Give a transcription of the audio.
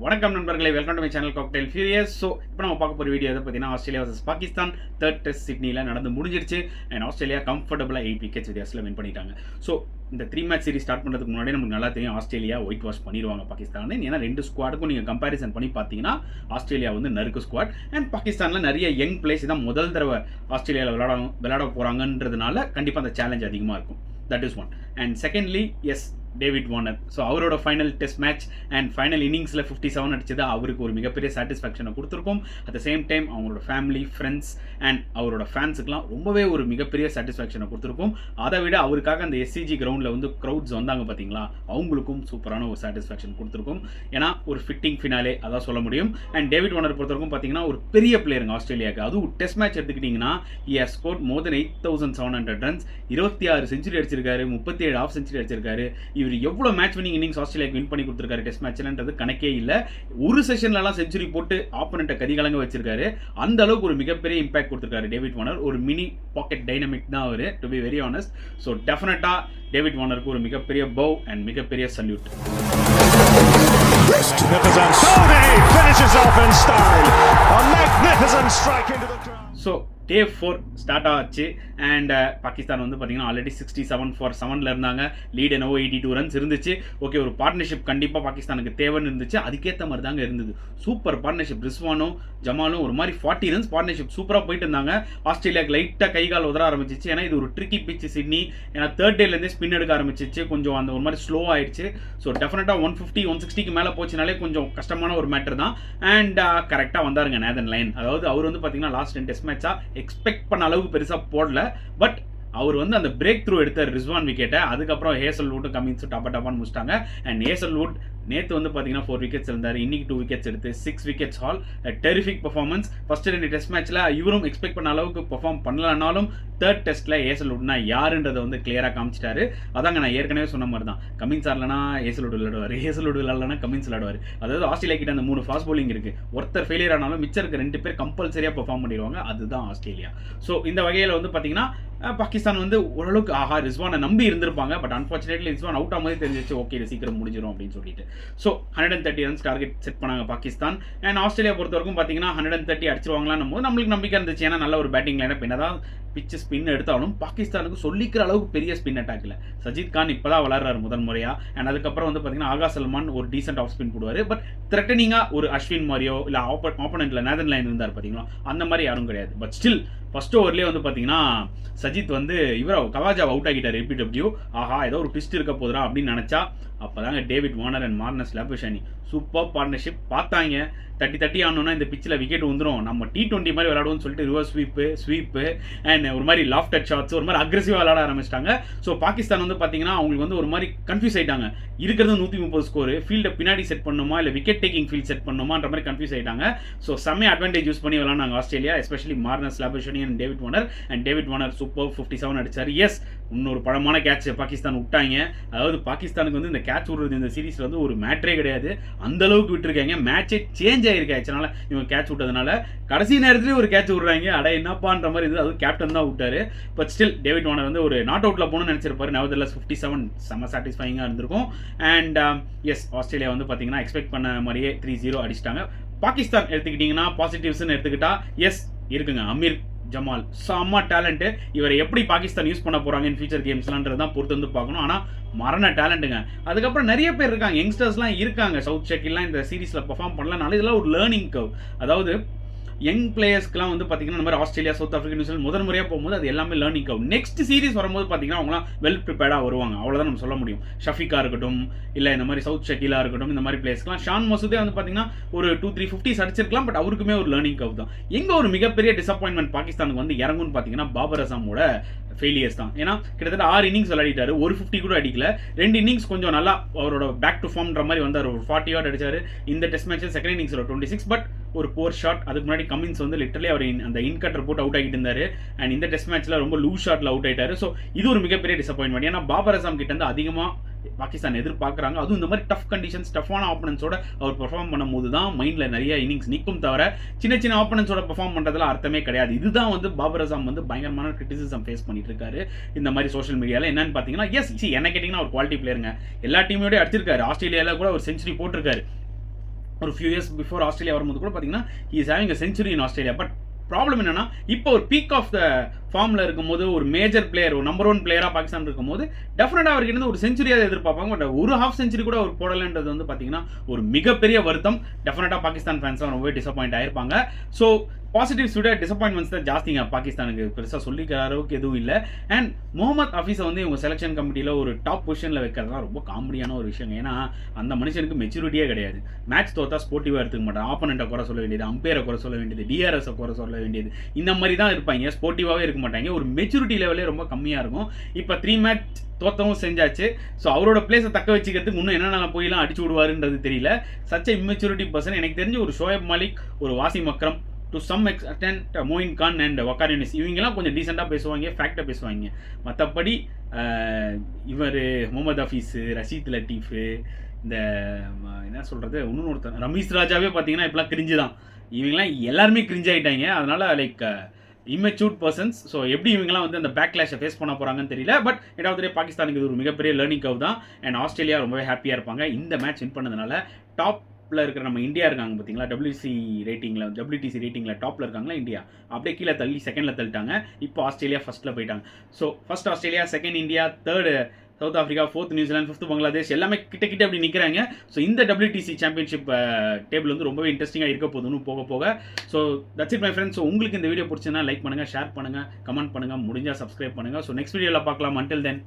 வணக்கம் நண்பர்களே, welcome to my channel cocktail furious. So இப்போ நம்ம பார்க்க போகிற வீடியோ எதை பார்த்தீங்கன்னா Australia versus Pakistan third test சிட்னியில் நடந்து முடிஞ்சிருச்சு. அண்ட் ஆஸ்திரேலியா கம்ஃபர்டபுளாக 8 விக்கெட்ஸ் வித்தியாசத்தில் வின் பண்ணிட்டாங்க. ஸோ இந்த 3 மேட்ச் சீரிஸ் ஸ்டார்ட் பண்ணுறதுக்கு முன்னாடி நமக்கு நல்லா தெரியும் ஆஸ்திரேலியா ஒயிட் வாஷ் பண்ணிடுவாங்க பாகிஸ்தான். ஏன்னா 2 ஸ்குவாடுக்கும் நீங்கள் கம்பேரிசன் பண்ணி பார்த்தீங்கன்னா ஆஸ்திரேலியா வந்து நறுக்கு ஸ்குவாட் அண்ட் பாகிஸ்தானில் நிறைய யங் பிளேஸ் தான் முதல் தடவை ஆஸ்திரேலியாவில் விளையாட போகிறாங்கன்றதுனால கண்டிப்பாக அந்த சேலஞ்ச் அதிகமாக இருக்கும். That is one. And secondly David Warner. So அவரோட final test match and final இன்னிங்ஸில் 57 அடிச்சது அவருக்கு ஒரு மிகப்பெரிய சாட்டிஸ்ஃபேக்ஷனை கொடுத்துருக்கும். அட் த சேம் டைம் அவங்களோட ஃபேமிலி, ஃப்ரெண்ட்ஸ் அண்ட் அவரோட ஃபேன்ஸுக்குலாம் ரொம்பவே ஒரு மிகப்பெரிய சாட்டிஸ்ஃபேக்ஷனை கொடுத்துருக்கும். அதை விட அவருக்காக அந்த எஸ்சிஜி கிரவுண்டில் வந்து க்ரௌட்ஸ் வந்தாங்க பார்த்தீங்களா, அவங்களுக்கும் சூப்பரான ஒரு சாட்டிஸ்ஃபேக்ஷன் கொடுத்துருக்கும். ஏன்னா ஒரு ஃபிட்டிங் ஃபினாலே அதான் சொல்ல முடியும். அண்ட் டேவிட் வார்னர் பொறுத்தவரைக்கும் பார்த்தீங்கன்னா ஒரு பெரிய பிளேயருங்க ஆஸ்திரேலியாவுக்கு. அதுவும் டெஸ்ட் மேட்ச் எடுத்துக்கிட்டிங்கன்னா has scored more then 8,700 runs, 26 century அடிச்சிருக்காரு, 37 ஹாஃப் செஞ்சுரி அடிச்சிருக்காரு. இவர் எவ்வளோ மேட்ச் வினிங் இன்னிங்ஸ் ஆஸ்திரேலியாவுக்கு வின் பண்ணி கொடுத்துருக்காரு டெஸ்ட் மேட்ச்லன்றது கணக்கே இல்லை. ஒரு செஷன்லலாம் செஞ்சுரி போட்டு ஆப்போனண்ட்டை கதிகலங்க வச்சிருக்காரு. அந்த அளவுக்கு ஒரு மிகப்பெரிய இம்பாக்ட் கொடுத்துருக்காரு டேவிட் வார்னர். ஒரு மினி பாக்கெட் டைனமிக் தான் அவர், to be very honest. So டெஃபினட்டாக டேவிட் வார்னருக்கு ஒரு மிகப்பெரிய பவ் அண்ட் மிகப்பெரிய சல்யூட். ஸோ டே 4 ஸ்டார்ட் ஆச்சு அண்ட் பாகிஸ்தான் வந்து பார்த்தீங்கன்னா ஆல்ரெடி 67 for 7 இருந்தாங்க. லீட் என்னவோ 82 ரன்ஸ் இருந்துச்சு. ஓகே, ஒரு பார்ட்னர்ஷிப் கண்டிப்பாக பாகிஸ்தானுக்கு தேவைன்னு இருந்துச்சு. அதுக்கேற்ற மாதிரி தாங்க இருந்தது. Super partnership. ரிஸ்வானும் ஜமாலும் ஒரு மாதிரி 40 ரன்ஸ் பார்ட்னர்ஷிப் சூப்பராக போயிட்டு இருந்தாங்க. ஆஸ்திரேலியாவுக்கு லைட்டாக கை கால் உதற ஆரம்பிச்சிச்சு. ஏன்னா இது ஒரு ட்ரிக்கி பிச் சிட்னி. ஏன்னா தேர்ட் டேலேருந்தே ஸ்பின் எடுக்க ஆரம்பிச்சிச்சு. கொஞ்சம் அந்த ஒரு மாதிரி ஸ்லோ ஆயிடுச்சு. ஸோ டெஃபினட்டாக 150 160க்கு மேலே போச்சுனாலே கொஞ்சம் கஷ்டமான ஒரு மேட்டர் தான். அண்ட் கரெக்டாக வந்தாருங்க நேதன் லைன். அதாவது அவர் வந்து பார்த்தீங்கன்னா லாஸ்ட் 10 டெஸ்ட் மேட்சாக எக்ஸ்பெக்ட் பண்ண அளவுக்கு பெருசாக போடல. பட் அவர் வந்து அந்த பிரேக் த்ரூ எடுத்தார் ரிஸ்வான் விக்கெட்டை. அதுக்கப்புறம் ஹேசல்வுட் கமின்ஸும் டாப்பான்னு முடிச்சிட்டாங்க. அண்ட் ஹேசல்வுட் நேற்று வந்து பார்த்தீங்கன்னா 4 விக்கெட்ஸ் இருந்தார். இன்னைக்கு 2 விக்கெட்ஸ் எடுத்து 6 wickets hall. Terrific performance. First 2 test மேட்ச்சில் இவரும் எக்ஸ்பெக்ட் பண்ண அளவுக்கு பெர்ஃபார்ம் பண்ணலனாலும் தேர்ட் டெஸ்ட்டில் ஹேசல்வுட்னா யாருன்றதை வந்து கிளியராக காமிச்சிட்டாரு. அதாங்க நான் ஏற்கனவே சொன்ன மாதிரி தான். கமின்ஸ் ஆடலனா ஹேசல்வுட் விளையாடுவார், ஹேசல்வுட் விளையாடலனா கமின்ஸ் விளையாடுவார். அதாவது ஆஸ்திரேலியா கிட்ட அந்த 3 ஃபாஸ்ட் பவுலிங் இருக்குது. ஒருத்தர் ஃபெயிலியர் ஆனாலும் மிச்சம் இருக்க 2 பேர் கம்பல்சரியாக பெர்ஃபார்ம் பண்ணிடுவாங்க. அதுதான் ஆஸ்திரேலியா. ஸோ இந்த வகையில் வந்து பார்த்தீங்கன்னா பாகிஸ்தான் வந்து ஓரளவுக்கு ரிஸ்வானை நம்பி இருந்திருப்பாங்க. பட் அன்ஃபார்ச்சுனேட்லி ரிஸ்வான் அவுட் ஆக மாதிரி தெரிஞ்சிச்சு. ஓகே, இது சீக்கிரம் முடிஞ்சிடும் அப்படின்னு சொல்லிட்டு. ஸோ 130 ரன்ஸ் டார்கெட் செட் பண்ணாங்க பாகிஸ்தான். அண்ட் ஆஸ்திரேலியா பொறுத்த வரைக்கும் பார்த்தீங்கன்னா 130 அடிச்சிருவாங்களான்னு போது நம்மளுக்கு நம்பிக்கை இருந்துச்சு. ஏன்னா நல்ல ஒரு பேட்டிங் லைனப். என்னதான் பிச்சு ஸ்பின் எடுத்தாலும் பாகிஸ்தானுக்கு சொல்லிக்கிற அளவுக்கு பெரிய ஸ்பின் அட்டாக் இல்லை. சஜித் கான் இப்போ தான் விளாட்றாரு முதல் முறையாக. அண்ட் அதுக்கப்புறம் வந்து பார்த்தீங்கன்னா ஆகா சல்மான் ஒரு டீசென்ட் ஆஃப் ஸ்பின் போடுவார். பட் த்ரெட்டனிங்காக ஒரு அஸ்வின் மாதிரியோ இல்லை ஆப்போனண்ட்டில் நேதன் லைன் இருந்தார் பார்த்தீங்களா, அந்த மாதிரி யாரும் கிடையாது. பட் ஸ்டில் ஃபர்ஸ்ட் ஓவர்லேயே வந்து பார்த்தீங்கன்னா சஜித் வந்து கவாஜாவை அவுட் ஆகிட்டார். எல்பிடபிள்யூ. ஏதோ ஒரு ட்விஸ்ட் இருக்க போதுரா அப்படின்னு நினச்சா அப்போதாங்க David Warner and Marnus Labuschagne super partnership பார்த்தாங்க. 30 ஆனோன்னா இந்த பிச்சில் விக்கெட் வந்துடும், நம்ம T20 மாதிரி விளையாடுவோம்னு சொல்லிட்டு ரிவர்ஸ் ஸ்வீப்பு அண்ட் ஒரு மாதிரி லாஃப்டட் ஷாட்ஸ் ஒரு மாதிரி அக்ரெசிவாக விளையாட ஆரம்பிச்சிட்டாங்க. ஸோ பாகிஸ்தான் வந்து பார்த்தீங்கன்னா அவங்களுக்கு வந்து ஒரு மாதிரி கன்ஃபியூஸ் ஆகிட்டாங்க. இருக்கிறது 130 ஸ்கோர், ஃபீல்டை பின்னாடி செட் பண்ணுமா இல்லை விக்கெட் டேக்கிங் ஃபீல்ட் செட் பண்ணுமான்ற மாதிரி கன்ஃபியூஸ் ஆகிட்டாங்க. ஸோ செம்ம அட்வான்டேஜ் யூஸ் பண்ணி விளையாடுனாங்க Australia, especially Marnus Labuschagne and David Warner. And David Warner super 57 அடிச்சார். எஸ், இன்னொரு பழமான கேட்ச் பாகிஸ்தான் விட்டாங்க. அதாவது பாகிஸ்தானுக்கு வந்து இந்த கேட்ச் விடுறது இந்த சீரீஸில் வந்து ஒரு மேட்ரே கிடையாது. அந்த அளவுக்கு விட்டுருக்காங்க. மேட்சே சேஞ்ச் ஆகிருக்கு ஆக்சுவலாக இவங்க கேட்ச் விட்டதுனால. கடைசி நேரத்துலேயும் ஒரு கேட்ச் விடுறாங்க. என்னப்பான்ற மாதிரி இருந்தது. அது கேப்டன் தான் விட்டாரு. பட் ஸ்டில் டேவிட் வார்னர் வந்து ஒரு நாட் அவுட்டில் போகணும்னு நினச்சிருப்பாரு. நெவர்தெல்லஸ் 57 செம்ம சாட்டிஸ்ஃபைங்காக இருந்திருக்கும். அண்ட் எஸ், ஆஸ்திரேலியா வந்து பார்த்தீங்கன்னா எக்ஸ்பெக்ட் பண்ண மாதிரியே 3-0 அடிச்சிட்டாங்க. பாகிஸ்தான் எடுத்துக்கிட்டிங்கன்னா பாசிட்டிவ்ஸ்ன்னு எடுத்துக்கிட்டா எஸ் இருக்குங்க. அமீர் ஜமால் செம்ம டேலண்ட்டு. இவரை எப்படி பாகிஸ்தான் யூஸ் பண்ண போகிறாங்க இன் ஃபியூச்சர் கேம்ஸ்லான்றது தான் பொறுத்து வந்து பார்க்கணும். ஆனால் மரண டேலண்ட்டுங்க. அதுக்கப்புறம் நிறைய பேர் இருக்காங்க, யங்ஸ்டர்ஸ்லாம் இருக்காங்க. சவுத் ஷெக்கிலாம் இந்த சீரீஸில் பெர்ஃபார்ம் பண்ணலனால இதெல்லாம் ஒரு லேர்னிங் கர்வ். அதாவது யங் பிளேயர்ஸ்க்குலாம் வந்து பார்த்தீங்கன்னா இந்த மாதிரி ஆஸ்திரேலியா, சவுத் ஆஃப்ரிக்கா, நியூசிலாந்து முதல் முறையாக போகும்போது அது எல்லாமே லேர்னிங் கர்வ். நெக்ஸ்ட் சீரிஸ் வரும்போது பார்த்தீங்கன்னா அவங்களாம் வெல் ப்ரிப்பேர்டாக வருவாங்க. அவ்வளோதான் நம்ம சொல்ல முடியும். ஷஃபிகா இருக்கட்டும், இல்லை இந்த மாதிரி சவுத் ஷெக்கிலா இருக்கட்டும், இந்த மாதிரி பிளேயர்ஸ்லாம் ஷான் மசூதே வந்து பார்த்தீங்கன்னா ஒரு 2-3 அடிச்சிருக்கலாம். பட் அவருக்குமே ஒரு லேர்னிங் கர்வ் தான். எங்கே ஒரு மிகப்பெரிய டிசப்பாயின்மெண்ட் பாகிஸ்தானுக்கு வந்து இறங்கும்னு பார்த்தீங்கன்னா பாபர் அசாமோட ஃபெயிலியர்ஸ் தான். ஏன்னா கிட்டத்தட்ட 6 இன்னிங்ஸ் விளையாடிட்டாரு, ஒரு 50 கூட அடிக்கல. 2 இன்னிங்ஸ் கொஞ்சம் நல்லா அவரோட பேக் டு ஃபார்ம்ன்ற மாதிரி வந்தார். ஒரு 40 ஆட் அடிச்சாரு. இந்த டெஸ்ட் மேட்ச் செகண்ட் இன்னிங்ஸில் 26. பட் ஒரு போர் ஷாட். அதுக்கு முன்னாடி கமின்ஸ் வந்து லிட்டரலி அவர் அந்த இன்கட்டர் போட்டு அவுட் ஆகிட்டு இருந்தாரு. அண்ட் இந்த டெஸ்ட் மேட்ச்ல ரொம்ப லூஸ் ஷாட்ல அவுட் ஆயிட்டாரு. ஸோ இது ஒரு மிகப்பெரிய டிசப்பாயின்மெண்ட். ஏன்னா பாபர் அசாம் கிட்ட இருந்து அதிகமாக பாகிஸ்தான் எதிர்பார்க்குறாங்க. அதுவும் இந்த மாதிரி டஃப் கண்டிஷன்ஸ், டஃப்பான ஆப்பனன்ஸோட அவர் பெர்ஃபார்ம் பண்ணும்போது தான் மைண்டில் நிறைய இன்னிங்ஸ் நிற்கும். தவிர சின்ன ஆப்பனன்ஸோட பெர்ஃபார்ம் பண்ணுறதுல அர்த்தமே கிடையாது. இதுதான் வந்து பாபர் அசாம் வந்து பயங்கரமான கிரிட்டிசிசம் ஃபேஸ் பண்ணிட்டு இருக்காரு இந்த மாதிரி சோஷியல் மீடியாவில். என்னன்னு பார்த்தீங்கன்னா என்ன கேட்டிங்கன்னா ஒரு குவாலிட்டி பிளேயருங்க. எல்லா டீமோடய அடிச்சிருக்காரு. ஆஸ்திரேலியாவில் கூட ஒரு செஞ்சுரி போட்டிருக்காரு. ஒரு ஃபியூ இயர்ஸ் பிஃபோர் ஆஸ்திரேலியா வரும்போது கூட பார்த்தீங்கன்னா he is having a century in Australia. But problem என்னன்னா இப்போ ஒரு பீக் ஆஃப் த ஃபார்மில் இருக்கும்போது ஒரு மேஜர் பிளேயர், ஒரு நம்பர் 1 பிளேயராக பாகிஸ்தான் இருக்கும்போது டெஃபினட்டாக அவருக்கு இருந்து ஒரு செஞ்சுரியாக எதிர்பார்ப்பாங்க. பட் ஒரு ஹாஃப் செஞ்சுரி கூட அவர் போடலைன்றது வந்து பார்த்தீங்கன்னா ஒரு மிகப்பெரிய வருத்தம். டெஃபினட்டாக பாகிஸ்தான் ஃபேன்ஸ்லாம் ரொம்பவே டிசப்பாயிண்ட் ஆயிருப்பாங்க. ஸோ பாசிட்டிவ்ஸ் விட டிசப்பாயின்மெண்ட்ஸ் தான் ஜாஸ்திங்க. பாகிஸ்தானுக்கு பெருசாக சொல்லிக்கிற அளவுக்கு எதுவும் இல்லை. அண்ட் முகமது ஹஃபீஸை வந்து இவங்க செலெக்ஷன் கமிட்டியில் ஒரு டாப் பொசிஷனில் வைக்கிறதுலாம் ரொம்ப காமெடியான ஒரு விஷயம். ஏன்னா அந்த மனுஷனுக்கு மெச்சூரிட்டியே கிடையாது. மேட்ச் தோத்தா ஸ்போர்ட்டிவாக எடுத்துக்க மாட்டான். ஆப்பனண்ட்டை குறை சொல்ல வேண்டியது, அம்பையரை குறை சொல்ல வேண்டியது, டிஆர்எஸை குறை சொல்ல வேண்டியது, இந்த மாதிரி தான் இருப்பாங்க. ஸ்போர்ட்டிவாகவே இருக்க மாட்டாங்க. ஒரு மெச்சூரிட்டி லெவலே ரொம்ப கம்மியாக இருக்கும். இப்போ 3 மேட்ச் தோத்தவும் செஞ்சாச்சு. ஸோ அவரோட பிளேஸை தக்க வச்சுக்கிறதுக்கு இன்னும் என்னென்ன போயெல்லாம் அடிச்சு விடுவாருன்றது தெரியல. Such immaturity person. எனக்கு தெரிஞ்சு ஒரு ஷோயப் மாலிக், ஒரு Wasim Akram, to some extent Moin Khan and Waqar Younis, இவங்கெல்லாம் கொஞ்சம் டீசெண்டாக பேசுவாங்க, ஃபேக்டாக பேசுவாங்க. மற்றபடி இவர் முகமது ஹஃபீஸு, ரஷீத் லத்தீஃபு, இந்த என்ன சொல்கிறது, ஒருத்தர் ரமீஸ் ராஜாவே பார்த்தீங்கன்னா இப்போலாம் கிரிஞ்சு தான். இவங்கெல்லாம் எல்லாருமே கிரிஞ்சு ஆகிட்டாங்க. அதனால் லைக் இம்மெச்சூர்ட் பர்சன்ஸ். ஸோ எப்படி இவங்கெல்லாம் வந்து அந்த பேக் கிளாஷை ஃபேஸ் பண்ண போகிறாங்கன்னு தெரியல. பட் எட்டாவது பாகிஸ்தானுக்கு இது ஒரு மிகப்பெரிய லேர்னிங் கவ் தான். அண்ட் ஆஸ்திரேலியா ரொம்பவே ஹாப்பியாக இருப்பாங்க இந்த மேட்ச் வின் பண்ணதுனால. டாப்பில் இருக்கிற நம்ம இந்தியா இருக்காங்க பார்த்தீங்களா, WTC ரேட்டிங்கில் டாப்பில் இருக்காங்களா இந்தியா, அப்படியே கீழே தள்ளி செகண்டில் தள்ளிட்டாங்க. இப்போ ஆஸ்திரேலியா ஃபஸ்ட்டில் போயிட்டாங்க. So first Australia, second India, third south Africa, 4th New Zealand, 5th Bangladesh, எல்லாமே கிட்ட அப்படி நிற்கிறாங்க. ஸோ இந்த WTC சாம்பியன்ஷிப் டேபிள் வந்து ரொம்பவே இன்ட்ரெஸ்டிங்காக இருக்க போகுதுன்னு போக. So that's it my friends. So உங்களுக்கு இந்த வீடியோ பிடிச்சதுன்னா லைக் பண்ணுங்கள், ஷேர் பண்ணுங்கள், கமெண்ட் பண்ணுங்கள், முடிஞ்சால் சப்ஸ்கிரைப் பண்ணுங்கள். ஸோ நெக்ஸ்ட் வீடியோவில் பார்க்கலாம். Until then